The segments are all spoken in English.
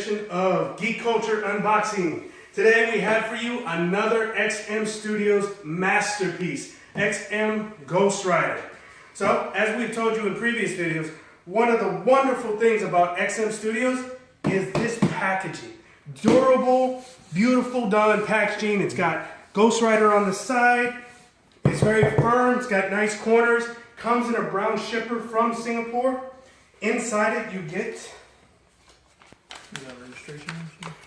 edition of Geek Culture Unboxing. Today we have for you another XM Studios masterpiece, XM Ghost Rider. So, as we've told you in previous videos, one of the wonderful things about XM Studios is this packaging. Durable, beautiful done packaging. It's got Ghost Rider on the side. It's very firm. It's got nice corners. Comes in a brown shipper from Singapore. Inside it, you get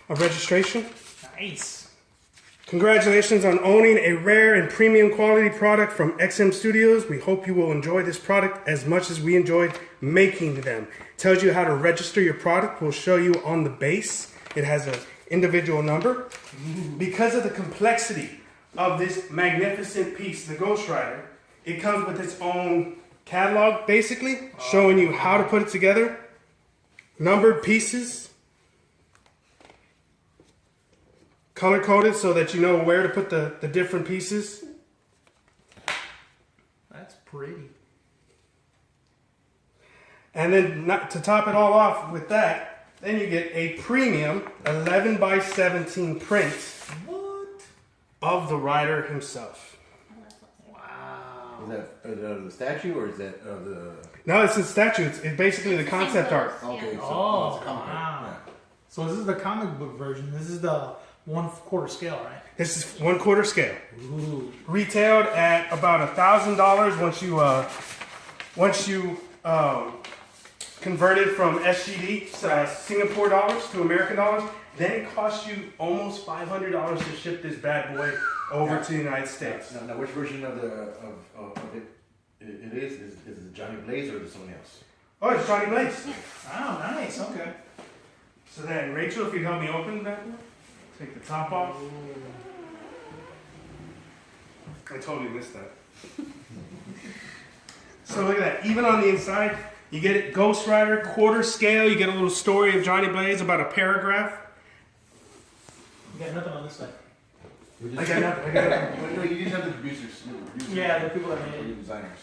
a registration. Nice. Congratulations on owning a rare and premium quality product from XM Studios. We hope you will enjoy this product as much as we enjoyed making them. It tells you how to register your product. We'll show you on the base. It has an individual number. Because of the complexity of this magnificent piece, the Ghost Rider, it comes with its own catalog, basically, showing you how to put it together. Numbered pieces. Color-coded so that you know where to put the different pieces. That's pretty. And then to top it all off with that, then you get a premium 11 by 17 print of the rider himself. Wow. Is that of the statue or is that of the... No, it's a statue. It's basically the concept art. Okay, so Oh, it's a comic book. wow. So this is the comic book version. This is the 1/4 scale, right? This is 1/4 scale. Ooh. Retailed at about $1,000 once you convert it from SGD, Singapore dollars to American dollars. Then it costs you almost $500 to ship this bad boy over to the United States. Now, which version of it is? Is it Johnny Blaze or is it someone else? Oh, it's Johnny Blaze. Oh, nice. Okay. So then, Rachel, if you'd help me open that one. Take the top off. I totally missed that. So look at that. Even on the inside, you get it Ghost Rider, 1/4 scale. You get a little story of Johnny Blaze, about a paragraph. You got nothing on this side. I got nothing. No, you didn't have the producers. Yeah, the people that made the it. designers.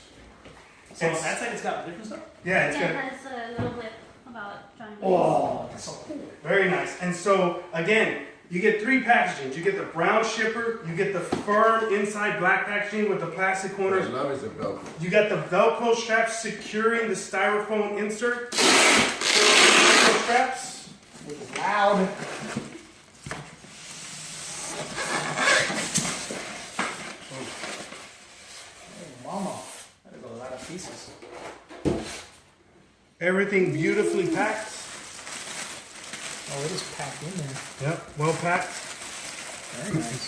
So on that side, it's got different stuff. Yeah, it's Yeah, good. it has a little blip about Johnny Blaze. Oh, that's so cool. Very nice. And so, again, you get 3 packagings. You get the brown shipper, you get the firm inside black packaging with the plastic corners. I love is the Velcro. You got the Velcro straps securing the styrofoam insert. Velcro straps. Which is loud. Oh, mama. That is a lot of pieces. Everything beautifully packed. Oh, it is packed in there. Yep, well packed. Very nice.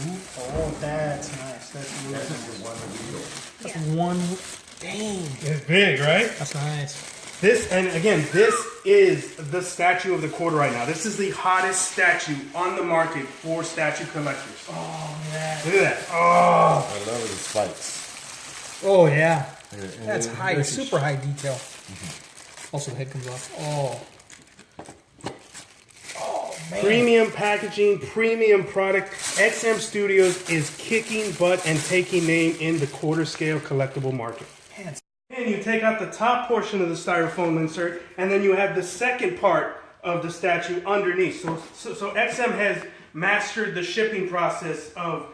Ooh, oh, that's nice. That's really That's nice. the one that we That's one. Dang. It's big, right? That's nice. This, and again, this is the statue of the quarter right now. This is the hottest statue on the market for statue collectors. Oh, yeah. Look at that. Oh. I love it, the spikes. Oh, yeah. And That's they're high, very super high detail. Also, the head comes off. Oh. Oh, man. Premium packaging, premium product. XM Studios is kicking butt and taking name in the 1/4 scale collectible market. Man, And you take out the top portion of the styrofoam insert, and then you have the second part of the statue underneath. So XM has mastered the shipping process of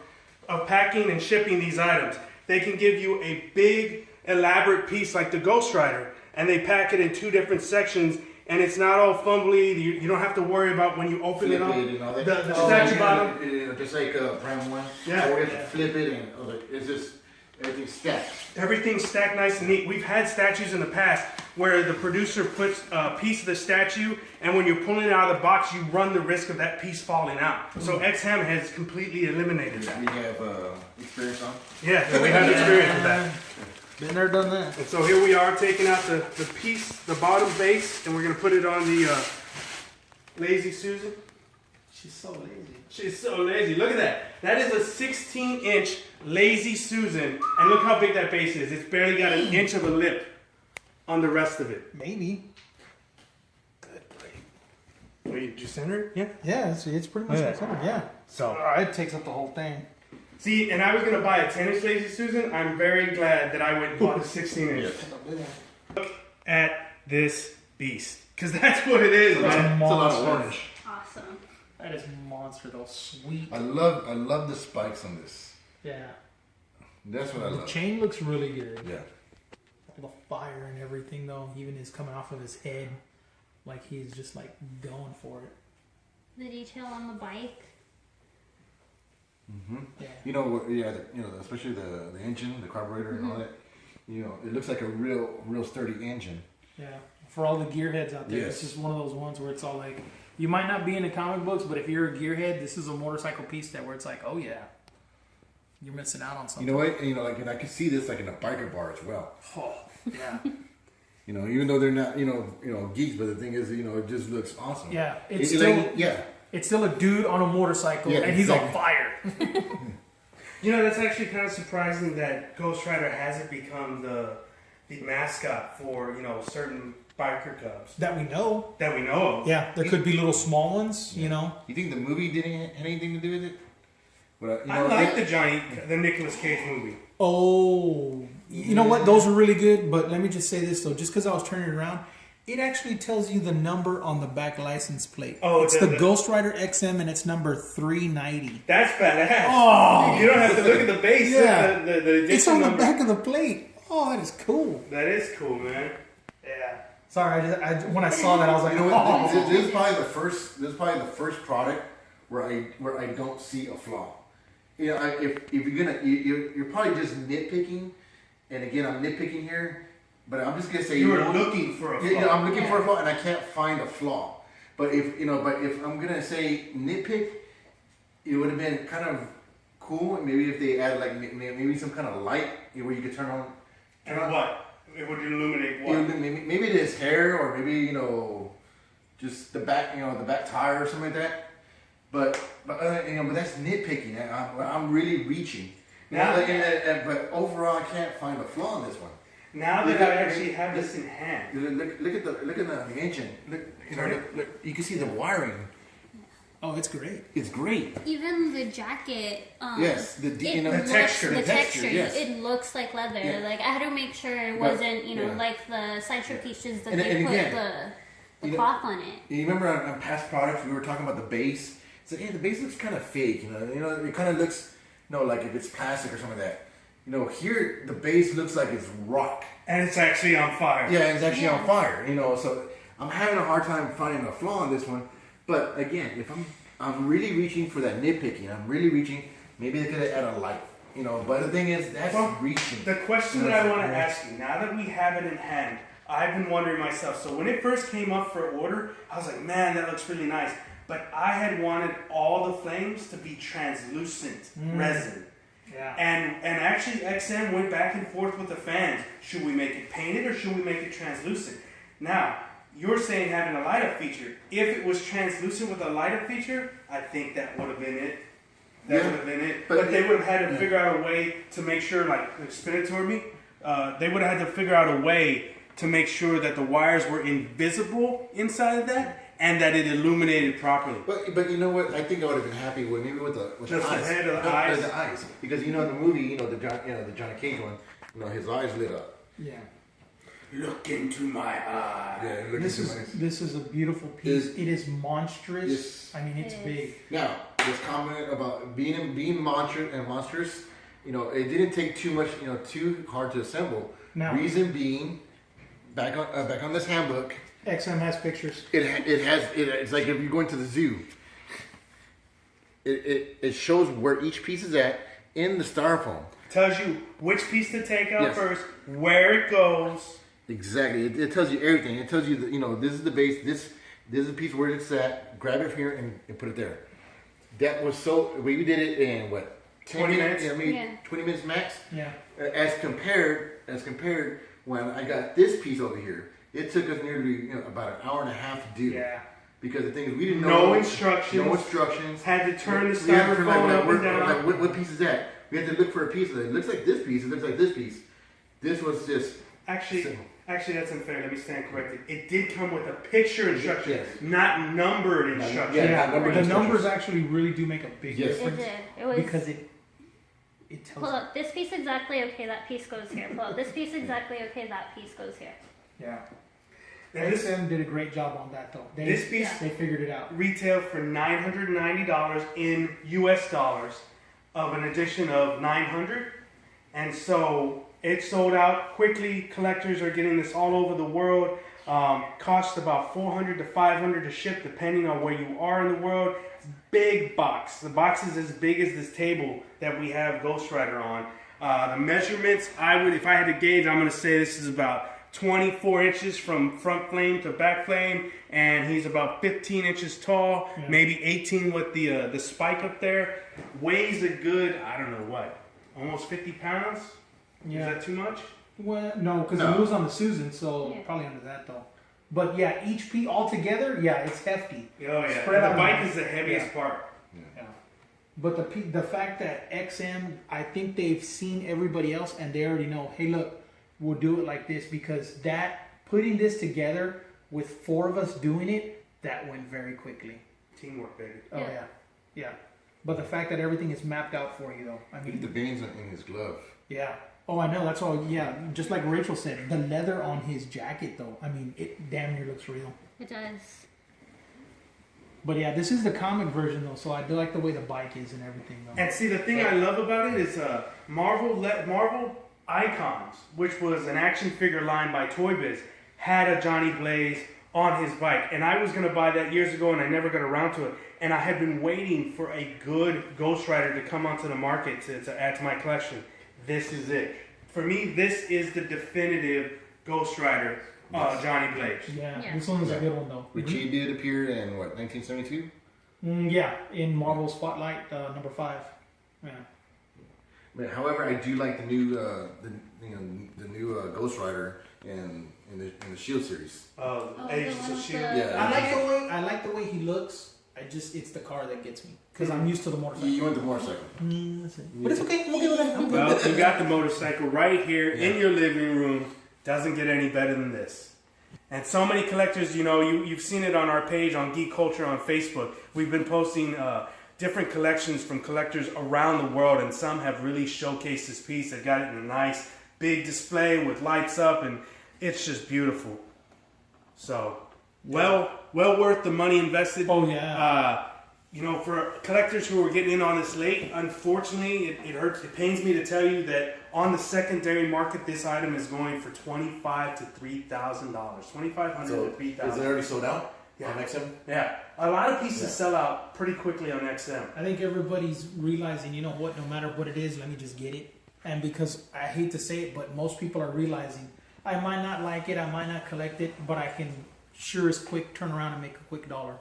packing and shipping these items. They can give you a big, elaborate piece like the Ghost Rider, and they pack it in 2 different sections, and it's not all fumbly. You don't have to worry about when you open it up. The statue bottom. Just like Prime 1. Yeah. Or you have to flip it and it's just everything stacked. Everything's stacked nice and neat. We've had statues in the past where the producer puts a piece of the statue, and when you're pulling it out of the box, you run the risk of that piece falling out. So XM has completely eliminated that. We have experience on. Yeah, we have experience with that. been there, done that. And so here we are taking out the piece, the bottom base, and we're going to put it on the Lazy Susan. She's so lazy. She's so lazy. Look at that. That is a 16-inch Lazy Susan. And look how big that base is. It's barely got an inch of a lip on the rest of it. Maybe. Good boy. Wait, did you center it? Yeah. Yeah, it's pretty much Yeah. considered. Yeah. So, It takes up the whole thing. see, and I was going to buy a 10-inch Lazy Susan. I'm very glad that I went and bought the 16-inch. Look at this beast. Because that's what it is. It's a lot, Man. it's a lot of Monstrous. orange. Awesome. That is monster though. Sweet. I love the spikes on this. Yeah. That's what I The love. chain looks really good. Yeah. All the fire and everything though, even is coming off of his head, like he's just like going for it. The detail on the bike. Yeah. You know, especially the engine, the carburetor, and all that. You know, it looks like a real sturdy engine. Yeah. For all the gearheads out there, Yes. this is one of those ones where it's all like, you might not be into comic books, but if you're a gearhead, this is a motorcycle piece that where it's like, oh yeah, you're missing out on something. You know what? And, and I can see this like in a biker bar as well. Oh, yeah. Even though they're not, geeks, but the thing is, it just looks awesome. Yeah. It's It- still like, yeah. it's still a dude on a motorcycle Yeah, and he's on exactly. fire. That's actually kind of surprising that Ghost Rider hasn't become the mascot for, certain biker clubs That we know. that we know of. Yeah, there could be little small ones, you know. You think the movie didn't have anything to do with it? But, I like the Nicolas Cage movie. Oh, you know what? Those are really good. But let me just say this though, just because I was turning it around, it actually tells you the number on the back license plate. Oh, it's the Ghost Rider XM, and it's number 390. That's badass. Oh, You don't have to look at the base. Yeah. The it's edition on the number. back of the plate. Oh, that is cool. That is cool, man. Yeah. Sorry, when I saw that, I was like, You know what? oh. This is probably the first product where I don't see a flaw. If you're gonna, you're probably just nitpicking, and again, I'm nitpicking here, but I'm just gonna say You were looking for a flaw. Yeah, I'm looking for a flaw, and I can't find a flaw. But if I'm gonna say nitpick, it would have been kind of cool, maybe if they added like maybe some kind of light where you could turn on. And what? It would illuminate what? Maybe it is hair, or maybe just the back, the back tire or something like that. But that's nitpicking. I'm really reaching. Now- But overall, I can't find a flaw in this one. Now that Look I at- actually have this in hand. Look at the engine. Look, you can see the wiring. Oh, it's great. It's great. Even the jacket. Yes, the texture, The the texture, texture. yes. It looks like leather. Yeah. Like I had to make sure it But- wasn't, yeah. like the sideshow pieces that And- they and put again, the you know- cloth on it. You remember on past products we were talking about the base. It's like, the base looks kind of fake. It kind of looks, like if it's plastic or something like that. Here the base looks like it's rock. And it's actually on fire. Yeah, it's actually Yeah. on fire. So I'm having a hard time finding a flaw in this one. But again, if I'm really reaching for that nitpicking. I'm really reaching. Maybe they could have added a light. But the thing is, that's Well, reaching. The question that I want to ask you, now that we have it in hand, I've been wondering myself. So when it first came up for order, I was like, man, that looks really nice. But I had wanted all the flames to be translucent resin. Yeah. And actually XM went back and forth with the fans. Should we make it painted or should we make it translucent? Now, you're saying having a light up feature. If it was translucent with a light up feature, I think that would have been it. That Yeah. would have been it. But But they would have had to yeah. figure out a way to make sure, like spin it toward me. They would have had to figure out a way to make sure that the wires were invisible inside of that and that it illuminated properly. But you know what? I think I would have been happy with maybe with the Just the eyes. head or the No, eyes? The eyes, because in the movie, the Johnny Cage one, his eyes lit up. Yeah. Look into my eye. Yeah, look This into is my eyes. this is a beautiful piece. Is- It is monstrous. Yes. I mean, it's It is. big. Now, this comment about being monstrous, it didn't take too much, too hard to assemble. Now- Reason being, back on this handbook, XM has pictures. it's like if you're going to the zoo. It shows where each piece is at in the styrofoam. Tells you which piece to take out Yes. first, where it goes. Exactly. It tells you everything. It tells you that, this is the base. This is the piece where it's at. Grab it here and put it there. That was we did it in what? 20 minutes? I mean, Yeah. 20 minutes max. Yeah. As compared when I got this piece over here, it took us nearly about an hour and a half to do. Yeah. Because the thing is, we didn't know. No instructions. No instructions. Had to turn the We had to styrofoam figure up and down. like, what piece is that? We had to look for a piece. It looks like this piece. It looks like this piece. This was just. Actually, that's unfair. Let me stand corrected. It did come with a picture instruction, Yes. not numbered instruction. Yeah, Yeah. number The instructions. numbers actually really do make a big Yes. It difference did. It was. because it tells. Pull up this piece exactly. Okay, that piece goes here. Pull up this piece exactly. Okay, that piece goes here. Yeah. And this XM did a great job on that though. this piece They figured it out. retail for $990 in US dollars of an edition of 900. And so it sold out quickly. Collectors are getting this all over the world. Costs about $400 to $500 to ship depending on where you are in the world. Big box. The box is as big as this table that we have Ghost Rider on. The measurements, if I had to gauge, I'm going to say this is about 24 inches from front flame to back flame, and he's about 15 inches tall, maybe 18 with the spike up there. Weighs a good, I don't know what, almost 50 pounds? Yeah. Is that too much? Well, no, because No. it moves on the Susan, so Yeah. probably under that though. But yeah, each piece altogether, yeah, it's hefty. Oh yeah, Spread and out the bike on- is the heaviest yeah. part. Yeah. But the fact that XM, I think they've seen everybody else and they already know, hey, look, we'll do it like this because putting this together with 4 of us doing it, that went very quickly. Teamwork, baby. Oh Yeah. yeah. But the fact that everything is mapped out for you though, I Look at the mean, veins in his glove. yeah. Oh, I know. That's all. Yeah, just like Rachel said, the leather on his jacket though, I mean, it damn near looks real. It does. But yeah, this is the comic version though, so I do like the way the bike is and everything though. And see, the thing I love about it is Marvel Icons, which was an action figure line by Toy Biz, had a Johnny Blaze on his bike. And I was going to buy that years ago and I never got around to it. And I had been waiting for a good Ghost Rider to come onto the market to add to my collection. This is it. For me, this is the definitive Ghost Rider Johnny Blaze. Yeah, Yeah. this one was a good one though. Which he did appear in, what, 1972? Yeah, in Marvel Spotlight number 5. Yeah. But however, I do like the new, the new Ghost Rider in the Shield series. Agents the of one with S.H.I.E.L.D. the- Yeah. I like the way he looks. It's the car that gets me because I'm used to the motorcycle. You went the motorcycle. That's it. But it's okay. I'm okay with that. I'm good. Well, you got the motorcycle right here in your living room. Doesn't get any better than this. And so many collectors, you've seen it on our page on Geek Culture on Facebook. We've been posting different collections from collectors around the world, and some have really showcased this piece. They've got it in a nice big display with lights up, and it's just beautiful. So, well worth the money invested. Oh yeah. For collectors who are getting in on this late, unfortunately, it hurts. It pains me to tell you that on the secondary market, this item is going for $2,500 to $3,000. $2,500 So, to is it $3,000. already sold out Yeah. on XM? Yeah, a lot of pieces Yeah. sell out pretty quickly on XM. I think everybody's realizing, you know what? No matter what it is, let me just get it. And because I hate to say it, but most people are realizing I might not like it, I might not collect it, but I can sure as quick turn around and make a quick dollar.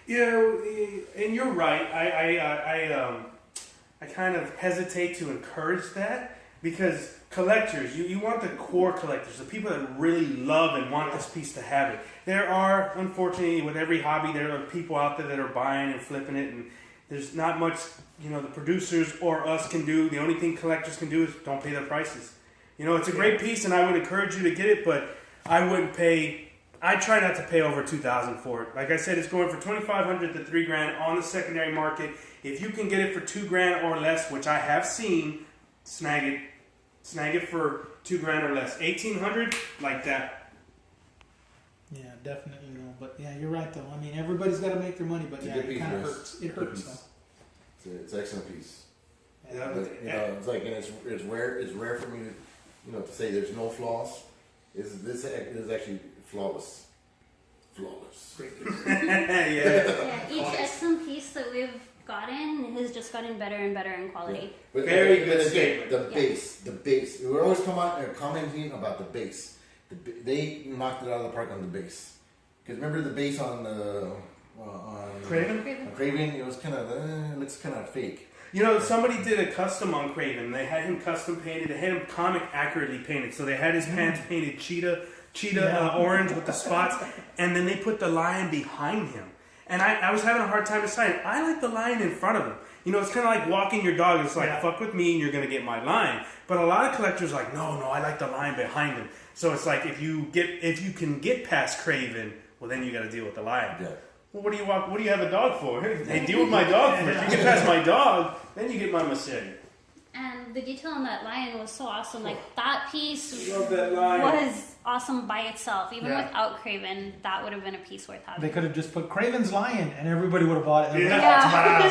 And you're right. I kind of hesitate to encourage that because collectors, you want the core collectors, the people that really love and want this piece to have it. There are, unfortunately, with every hobby, there are people out there that are buying and flipping it, and there's not much, the producers or us can do. The only thing collectors can do is don't pay their prices. It's a great piece, and I would encourage you to get it, but I wouldn't pay. I try not to pay over $2,000 for it. Like I said, it's going for $2,500 to $3,000 on the secondary market. If you can get it for $2,000 or less, which I have seen, snag it. Snag it for $2,000 or less. $1,800, like that. Yeah, definitely no. But yeah, you're right though. I mean, everybody's got to make their money, but It's a yeah, good it piece, kind of Chris. hurts. It Good hurts piece. though. It's an excellent piece. Yeah, But, it's like, and it's rare. It's rare for me to say there's no flaws. This is actually flawless. Flawless. yeah. Yeah, each XM piece that we've gotten has just gotten better and better in quality. But, Very but good again, statement. the base. We're always commenting about the base. They knocked it out of the park on the base. Because remember the base on Craven? on Craven, it was kind of it looks kind of fake. Somebody did a custom on Craven. They had him custom painted. They had him comic accurately painted. So they had his pants painted cheetah orange with the spots, and then they put the lion behind him. And I was having a hard time deciding. I like the lion in front of him. It's kind of like walking your dog. It's like, fuck with me and you're going to get my lion. But a lot of collectors are like, no, I like the lion behind him. So it's like, if you can get past Craven, well, then you got to deal with the lion. Yeah. Well, what do you have a dog for? Hey, deal with my dog first. You get past my dog, then you get my machete. And the detail on that lion was so awesome. Like that piece Love that lion. was awesome by itself. Even Yeah. without Craven, that would have been a piece worth having. They could have just put Craven's Lion and everybody would have bought it. Yeah. Yeah.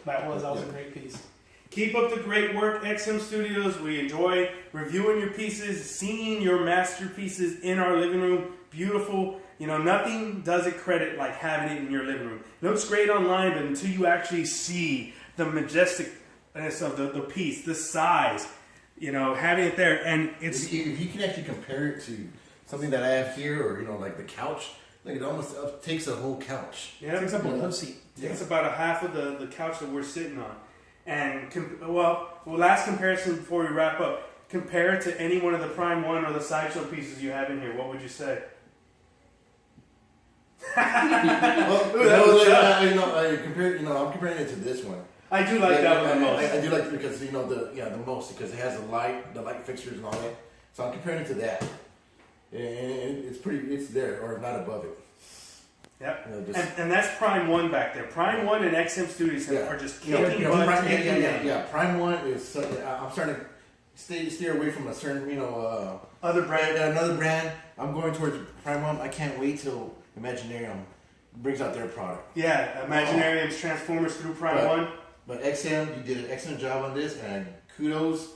That was a great piece. Keep up the great work, XM Studios. We enjoy reviewing your pieces, seeing your masterpieces in our living room. Beautiful. You know, nothing does it credit like having it in your living room. It looks great online, but until you actually see the majesticness of the piece, the size, you know, having it there, and it's If you can actually compare it to something that I have here, or like the couch, like it almost takes a whole couch. yeah, Takes up a love seat. It's about a half of the couch that we're sitting on. And, last comparison before we wrap up. Compare it to any one of the Prime 1 or the Sideshow pieces you have in here. What would you say? Well, Ooh, that was tough. I'm comparing it to this one. I do like that one the most. I do like it because the most, because it has the light fixtures and all that. So I'm comparing it to that, and it's there or not above it. Yep. You know, just- And that's Prime 1 back there. Prime 1 and XM Studios are just kicking butt. Prime, Prime 1 is. I'm starting to steer away from a certain Other brand. another brand. I'm going towards Prime 1. I can't wait till Imaginarium brings out their product. Yeah, Imaginarium's Transformers through Prime 1. But XM, you did an excellent job on this, and kudos,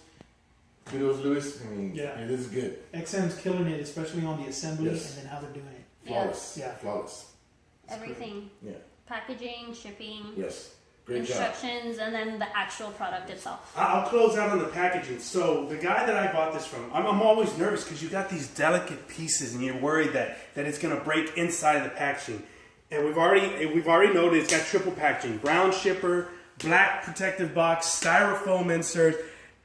Lewis. I mean, Yeah. this is good, XM's killing it, especially on the assembly Yes. and then how they're doing it. flawless, Yeah. flawless. Everything. Yeah, Packaging, shipping, yes, great job. instructions, and then the actual product itself. I'll close out on the packaging. So the guy that I bought this from, I'm always nervous because you got these delicate pieces and you're worried that it's going to break inside of the packaging. And we've already noted it's got triple packaging: brown shipper, black protective box, styrofoam insert.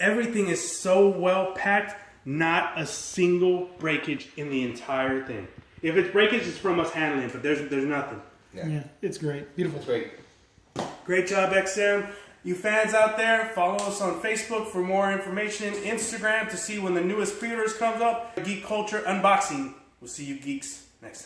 Everything is so well packed, not a single breakage in the entire thing. If it's breakage, it's from us handling it, but there's nothing. Yeah, it's great. Beautiful. That's great. Great job, XM. You fans out there, follow us on Facebook for more information, Instagram to see when the newest pre-orders comes up. Geek Culture Unboxing. We'll see you geeks next time.